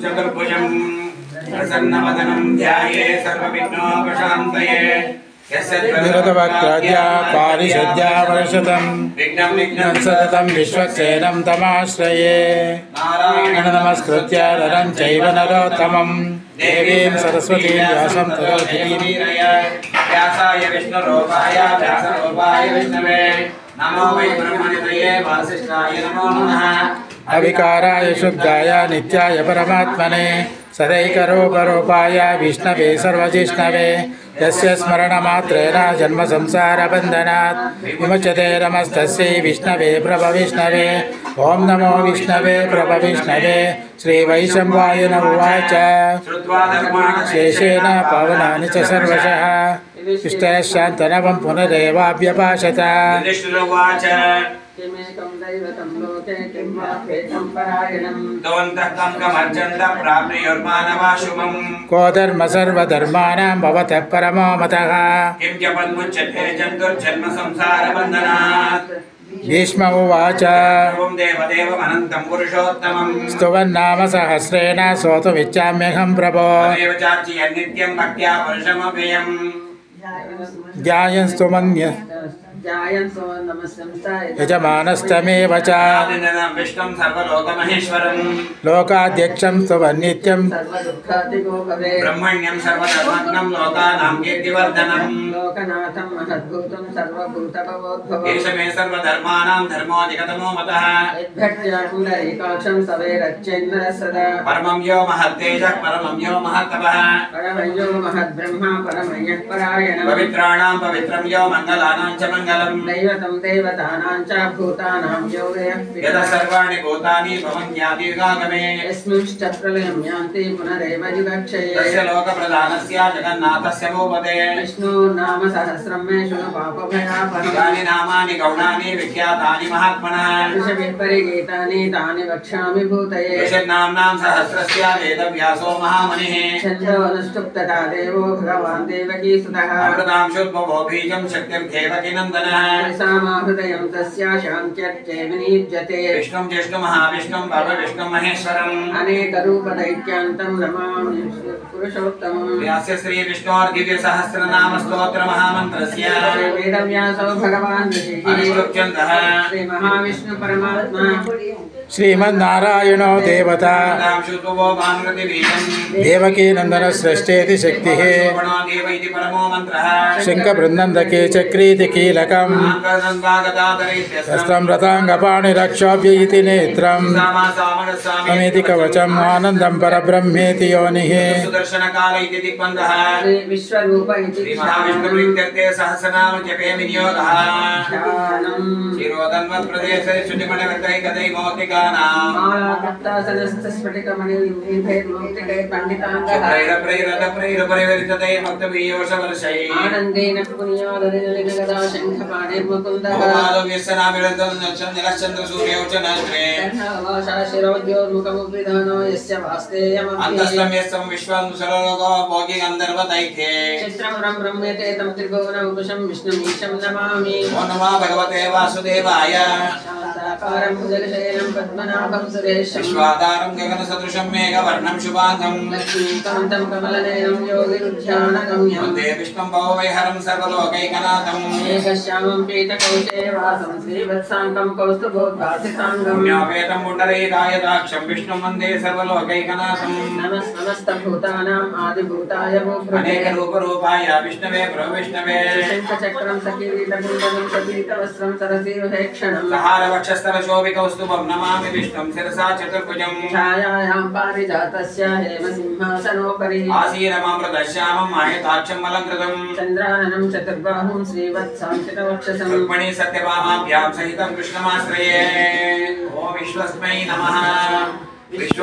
चतुर्भुजं प्रसन्नवदनं ध्याये सर्वविघ्नोपशान्तये निरतवक्त्राद्या पारिषद्या वर्षतं विघ्नं सततं विश्वक्सेनं तमाश्रये नारायण नमस्कृत्य नरं चैव नरोत्तमं देवीं सरस्वतीं व्यासं ततो व्यासाय विष्णुरूपाय व्यासरूपाय विष्णवे नमो वै ब्रह्मनिधये वासिष्ठाय नमो नमः अविकाराय शुद्धाय नित्याय परमात्मने सदैकरूपरूपाय विष्णवे सर्वजिष्णवे यस्य स्मरणमात्रेण जन्मसंसारबन्धनात् विमुच्यते नमस्तस्यै विष्णवे प्रभविष्णवे ॐ नमो विष्णवे प्रभविष्णवे श्रीवैशम्पायन उवाच शेषेण पावनानि च सर्वशः इष्टशान्तनवं पुनरेवाभ्यभाषत किमेकं दैवतं लोके किं वा प्रेतं परायणं दोन्तः कं कमर्चन्त प्राप्नुयुर्मानवाशुभम् को धर्म सर्वधर्माणां भवतः परमो मतः किं च पद्मुच्यते जन्तुर्जन्म संसारबन्धनात् भीष्म उवाच ओं देवदेवमनन्तं पुरुषोत्तमं स्तुवन्नाम सहस्रेण स्तोतुमिच्छाम्यहं प्रभो तदेव चार्चयन् नित्यं भक्त्या पुरुषमव्ययम् ध्यायन्स्तुमन्य जायन्तो नमस्संस्थाय यजमानस्तमेव च विष्णुं सर्वलोकमहेश्वरं लोकाध्यक्षं स्तुवन्नित्यं सर्वदुःखातिको भवे ब्रह्मण्यं सर्वधर्मज्ञं लोकानां कीर्तिवर्धनं लोकनाथं महद्भूतं सर्वभूतभवोद्भवम् एष मे सर्वधर्माणां धर्मोऽधिकतमो मतः यद्भक्त्याकुण्डरीकाक्षं सवेरच्चेन्द्रः सदा परमं यो महत्तेजः परमं यो महत्तपः परमयो महद्ब्रह्मा परमयः परायणः पवित्राणां पवित्रं यो मङ्गलानां च मङ्गलम् दैवतं देवतानां च भूतानां यो यतः सर्वाणि भूतानि भवन्त्यादिर्गागमे यस्मिंश्च प्रलयं यान्ति पुनरेव युगक्षये तस्य लोकप्रधानस्य जगन्नाथस्य मोपदे विष्णुर्नाम सहस्रं मे शृणु पापभयापहम् यानि नामानि गौणानि विख्यातानि महात्मनः ऋषभिपरिगीतानि तानि वक्ष्यामि भूतये ऋषिर्नाम्नां सहस्रस्य वेदव्यासो महामुनिः छन्दोऽनुष्टुप्तता देवो भगवान् देवकीसुतः अमृतांशुद्भवो बीजं शक्तिं देवकीनन्दनः सामाहृदयं तस्या शान्त्यर्चे विनियुज्यते विष्णुं ज्येष्ठं महाविष्णुं भवविष्णुं महेश्वरम् अनेकरूपदैक्यान्तं नमामि पुरुषोत्तमम् व्यास्य श्रीविष्णोर्दिव्यसहस्रनाम स्तोत्रमहामन्त्रस्य वेदव्यासो भगवान् ऋषिः अनुष्टुप्यन्तः श्रीमहाविष्णु परमात्मा श्रीमन्नारायणो देवता शुद्धवो भानुरतिबीजम् देवकीनन्दन सृष्टेति शक्तिः देव इति परमो मन्त्रः शङ्खबृन्दन्दके चक्रीति कीलकम् शस्त्रं रताङ्गपाणिरक्षोभ्य इति नेत्रम् अमेति कवचम् आनन्दं परब्रह्मेति योनिः सुदर्शनकाल इति दिक्बन्धः विश्वरूप इति महाविष्णुप्रीत्यर्थे सहस्रनाम जपे विनियोगः शिरोधन्वत्प्रदेशे शुचिमणिवृतैकदैमौक्तिकानां प्रैरप्रैरतप्रैरपरिवरितते भक्तवीयोषवर्षैः आनन्देन पुण्योदरिनलिनगदा शङ्खपाणिर्मुकुन्दः निलश्चन्द्रसूर्यौ च नस्त्रे शिरोद्योर्मुखमुद्विधानो यस्य वास्तेयमभि अन्तस्तं यस्तं विश्वं सुरलोको भोगी गन्धर्वदैत्ये चित्रमुरं ब्रह्म्यते तं त्रिभुवनमुकुशं विष्णुमीशं नमामि ओ नमः भगवते वासुदेवाय शान्ताकारं भुजगशयनं पद्मनाभं सुरेशं विश्वाधारं गगनसदृशं मेघवर्णं शुभाङ्गं लक्ष्मीकान्तं कमलनयनं योगिरुध्यानगम्यं वन्दे विष्णुं भववैहरं सर्वलोकैकनाथं मेघश्यामं पीतकौशेवासं श्रीवत्साङ्गं कौस्तुभोद्भासिताङ्गं पुण्योपेतं पुण्डरीकायदाक्षं विष्णुं वन्दे सर्वलोकैकनाथं नमस्तभूतानाम् आदिभूताय अनेकरूपरूपाय विष्णवे प्रभविष्णवे शङ्खचक्रं सकीरीटकुण्डलं सपीतवस्त्रं सरसीरुहेक्षणं सहारवक्षस्थलशोभिकौस्तुभं नमामि विष्णुं शिरसा चतुर्भुजं छायायां पारिजातस्य हेमसिंहासनोपरि आसीनममृतश्यामं मायताक्षम् अलङ्कृतं चन्द्राननं चतुर्बाहुं श्रीवत्साङ्कितवक्षसं रुक्मिणी सत्यभामाभ्यां सहितं कृष्णमाश्रये ॐ विश्वस्मै नमः।